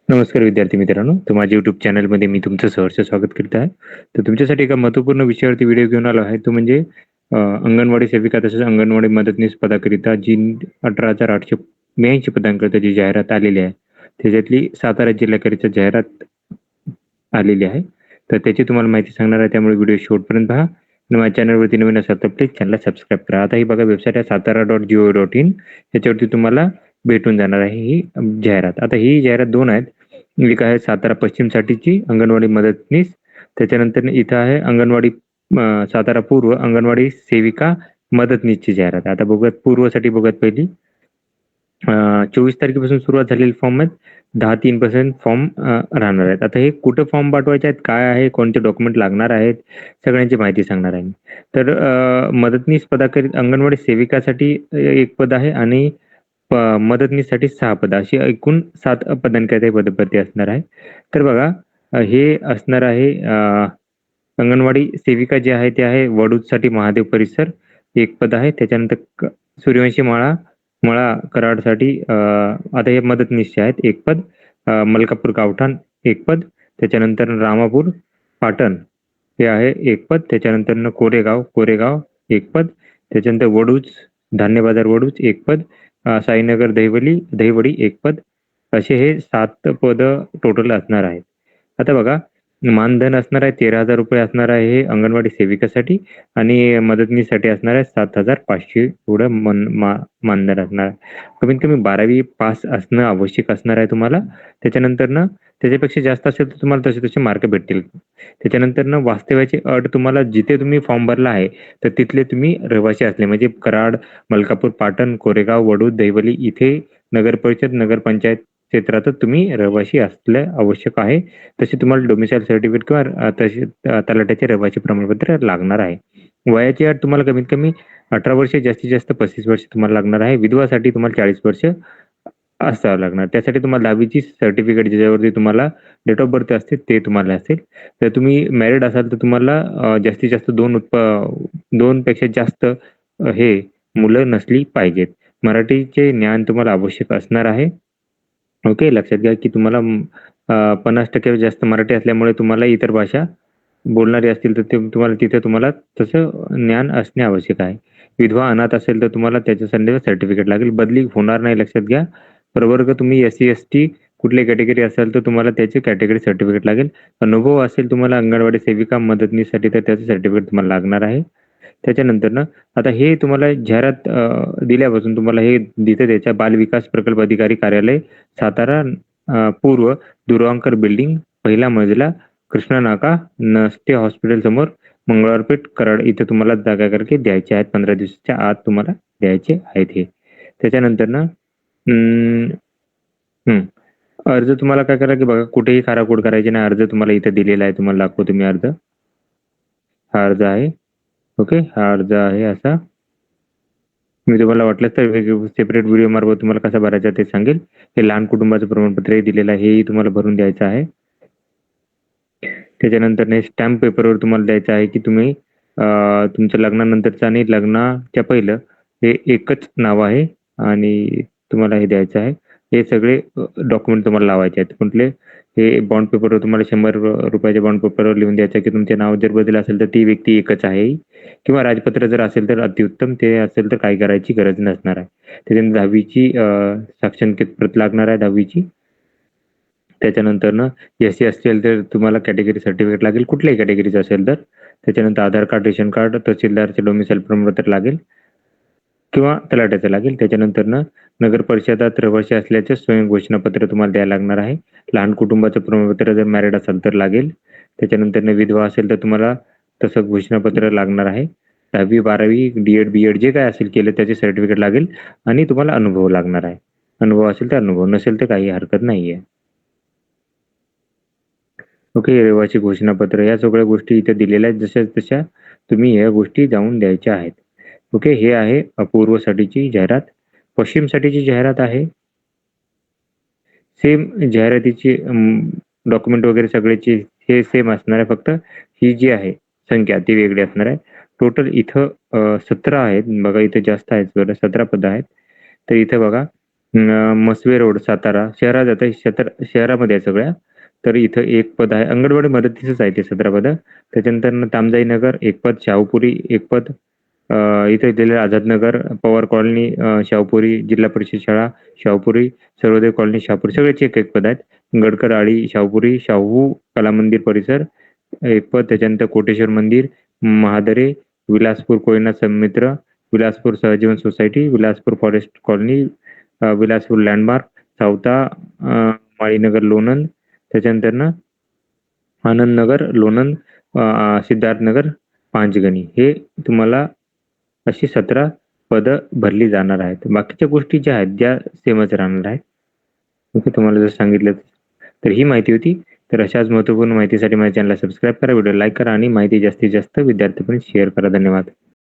नमस्कार विद्यार्थी मित्रांनो, तर माझ्या YouTube चॅनलमध्ये मी तुमचं सहर्ष स्वागत करत आहे. तर तुमच्यासाठी एका महत्त्वपूर्ण विषयावरती व्हिडिओ घेऊन आलो आहे. तो म्हणजे अंगणवाडी सेविका तसेच अंगणवाडी मदतनीस पदाकरिता जी 18,882 पदांकरिता जी जाहिरात आलेली आहे, त्याच्यातली सातारा जिल्ह्याकरिता जाहिरात आलेली आहे. तर त्याची तुम्हाला माहिती सांगणार आहे, त्यामुळे व्हिडिओ शेवटपर्यंत पहा आणि माझ्या चॅनलवरती नवीन असाल तर प्लीज चॅनलला सबस्क्राईब करा. आता ही बघा वेबसाईट आहे satara.gov.in, याच्यावरती तुम्हाला भेटून जाणार आहे ही जाहिरात. आता ही जाहिरात 2 आहेत. एक आहे सातारा पश्चिमसाठीची अंगणवाडी मदतनीस, त्याच्यानंतर इथं आहे अंगणवाडी सातारा पूर्व अंगणवाडी सेविका मदतनीसची जाहिरात. आता बघूयात पूर्वसाठी बघूयात पहिली. 24 तारखेपासून सुरुवात झालेले फॉर्म आहेत. 10/3% फॉर्म राहणार आहेत. आता हे कुठं फॉर्म पाठवायचे आहेत, काय आहे, कोणते डॉक्युमेंट लागणार आहेत, सगळ्यांची माहिती सांगणार आहे मी. तर मदतनीस पदाकरिता अंगणवाडी सेविकासाठी 1 पद आहे आणि मदतनीससाठी 6 पद, अशी एकूण 7 पदांकरिता पदभरती असणार आहे. तर बघा हे असणार आहे अंगणवाडी सेविका जे आहे ते आहे वडूजसाठी महादेव परिसर 1 पद आहे. त्याच्यानंतर सूर्यवंशी मळा कराडसाठी आता हे मदतनीसचे आहेत 1 पद. मलकापूर गावठाण 1 पद. त्याच्यानंतर रामापूर पाटण हे आहे 1 पद. त्याच्यानंतर कोरेगाव 1 पद. त्याच्यानंतर वडूज धान्य बाजार वडूज 1 पद. साईनगर दहिवडी 1 पद. असे हे 7 पद टोटल असणार आहेत. आता बघा मानधन असणार आहे 13,000 रुपये असणार आहे हे अंगणवाडी सेविकासाठी आणि मदतनीससाठी असणार आहे 7,500 एवढं मानधन असणार आहे. कमीत कमी 12वी पास असणं आवश्यक असणार आहे तुम्हाला. त्याच्यानंतर त्याच्यापेक्षा जास्त असेल तर तुम्हाला तसे तसे मार्क भेटतील. त्याच्यानंतर वास्तव्याची अट तुम्हाला जिथे तुम्ही फॉर्म भरला आहे तर तिथले तुम्ही रहिवासी असले म्हणजे कराड, मलकापूर, पाटण, कोरेगाव, वडूज, दहिवली इथे नगरपरिषद नगरपंचायत क्षेत्रातच तुम्ही रहिवासी असले आवश्यक आहे. तसे तुम्हाला डोमिसाईल सर्टिफिकेट किंवा तसे तलाठ्याचे रहिवासी प्रमाणपत्र लागणार आहे. वयाची अट तुम्हाला कमीत कमी 18 वर्ष, जास्तीत जास्त 35 वर्ष तुम्हाला लागणार आहे. विधवासाठी तुम्हाला 40 वर्ष असावं लागणार. त्यासाठी तुम्हाला 10वीची सर्टिफिकेट ज्याच्यावरती तुम्हाला डेट ऑफ बर्थ असते ते तुम्हाला असेल. तर तुम्ही मॅरिड असाल तर तुम्हाला जास्तीत जास्त 2 पेक्षा जास्त हे मुलं नसली पाहिजेत. मराठीचे ज्ञान तुम्हाला आवश्यक असणार आहे. ओके, लक्षात घ्या की तुम्हाला 50% जास्त मराठी असल्यामुळे तुम्हाला इतर भाषा बोलणारे असतील तर ते तुम्हाला तसं ज्ञान असणे आवश्यक आहे. विधवा अनाथ असेल तर तुम्हाला त्याच्यासाठी सर्टिफिकेट लागेल. बदली होणार नाही, लक्षात घ्या. प्रवर्ग तुम्ही SC/ST कुठली कॅटेगरी असेल तर तुम्हाला त्याचे कॅटेगरी सर्टिफिकेट लागेल. अनुभव असेल तुम्हाला अंगणवाडी सेविका मदतनीससाठी तर त्याचं सर्टिफिकेट तुम्हाला लागणार आहे. त्याच्यानंतर आता हे तुम्हाला जाहिरात दिल्यापासून तुम्हाला हे तिथे त्याच्या बाल विकास प्रकल्प अधिकारी कार्यालय सातारा पूर्व दुर्वांकर बिल्डिंग, पहिला मजला, कृष्णा नाका, नसते हॉस्पिटल समोर, मंगळवारपेठ, कराड इथे तुम्हाला जागा करके द्यायचे आहेत. 15 दिवसाच्या आत तुम्हाला द्यायचे आहेत हे. त्याच्यानंतर अर्ज तुम्हाला काय करा की बघा कुठेही खाराखोड करायची नाही. अर्ज तुम्हाला इथे दिलेला आहे, तुम्हाला दाखवतो मी अर्ज. हा अर्ज आहे. ओके, हा अर्ज आहे असा. मी तुम्हाला वाटलं तर सेपरेट व्हिडिओ मार्फत तुम्हाला कसा भरायचा ते सांगेल. हे लहान कुटुंबाचं प्रमाणपत्र दिलेलं आहे, हेही तुम्हाला भरून द्यायचं आहे. त्याच्यानंतर स्टॅम्प पेपरवर तुम्हाला द्यायचं आहे की तुम्ही तुमच्या लग्नानंतरचं आणि लग्नाच्या पहिलं हे एकच नाव आहे आणि तुम्हाला हे द्यायचं आहे. हे सगळे डॉक्युमेंट तुम्हाला लावायचे आहेत. कुठले हे बॉन्ड पेपरवर तुम्हाला 100 रुपयाच्या बॉन्ड पेपरवर लिहून द्यायचं की तुमचे नाव जर बदल असेल तर ती व्यक्ती एकच आहे, किंवा राजपत्र जर असेल तर अतिउत्तम, ते असेल तर काही करायची गरज नसणार आहे. त्याच्यानंतर 10वीची साक्षांकित प्रत लागणार आहे 10वीची. त्याच्यानंतर SC असेल तर तुम्हाला कॅटेगरी सर्टिफिकेट लागेल कुठल्याही कॅटेगरीचं असेल तर. त्याच्यानंतर आधार कार्ड, रेशन कार्ड, तहसीलदारचे डोमिसाईल प्रमाणपत्र लागेल किंवा तलाठ्याचं लागेल. त्याच्यानंतर नगर परिषदात रहिवासी असल्याचे स्वयं घोषणापत्र तुम्हाला द्यायला लागणार आहे. लहान कुटुंबाचं प्रमाणपत्र जर मॅरिड असेल तर लागेल. त्याच्यानंतर विधवा असेल तर तुम्हाला तसं घोषणापत्र लागणार आहे. 10वी 12वी D.Ed B.Ed जे काय असेल केलं त्याचे सर्टिफिकेट लागेल आणि तुम्हाला अनुभव लागणार आहे. अनुभव असेल तर अनुभव, नसेल तर काही हरकत नाहीये. ओके, रहिवासी घोषणापत्र या सगळ्या गोष्टी इथे दिलेल्या आहेत. जशा तशा तुम्ही या गोष्टी जाऊन द्यायच्या आहेत. ओके, हे आहे अपूर्वसाठीची जाहिरात. पश्चिमसाठीची जाहिरात आहे. सेम जाहिरातीची डॉक्युमेंट वगैरे सगळ्याची हे सेम असणार आहे, फक्त ही जी आहे संख्या ती वेगळी असणार आहे. टोटल इथं 17 आहेत. बघा इथे जास्त आहेत, 17 पद आहेत. तर इथे बघा मसवे रोड सातारा शहरात आता शहरामध्ये आहे सगळ्या. तर इथं एक पद आहे, अंगणवाडी मदतनीसच आहे ते 17 पद. त्याच्यानंतर तामजाई नगर एक पद, शाहूपुरी एक पद, इथे दिलेलं आझादनगर, पवार कॉलनी शाहूपुरी, जिल्हा परिषद शाळा शाहूपुरी, सर्वोदय कॉलनी शाहपुरी, सगळ्याचे एक एक पद आहेत. गडकर आळी शाहूपुरी, शाहू कला मंदिर परिसर एक पद, त्याच्यानंतर कोटेश्वर मंदिर, महादरे, विलासपूर कोयना समित्र, Vilaspur Sahjeevan society, Vilaspur forest colony, Vilaspur landmark, Savata, Malinagar Lonand, त्याच्यानंतर ना आनंदनगर लोणंद, सिद्धार्थनगर, पांचगणी, हे तुम्हाला अशी 17 पदं भरली जाणार आहेत. बाकीच्या गोष्टी ज्या आहेत त्या सेमच राहणार आहेत. ओके, तुम्हाला जर सांगितलं तर ही माहिती होती. तर अशाच महत्त्वपूर्ण माहितीसाठी माझ्या चॅनलला सबस्क्राईब करा, व्हिडिओ लाईक करा आणि माहिती जास्तीत जास्त विद्यार्थ्यांपर्यंत शेअर करा. धन्यवाद.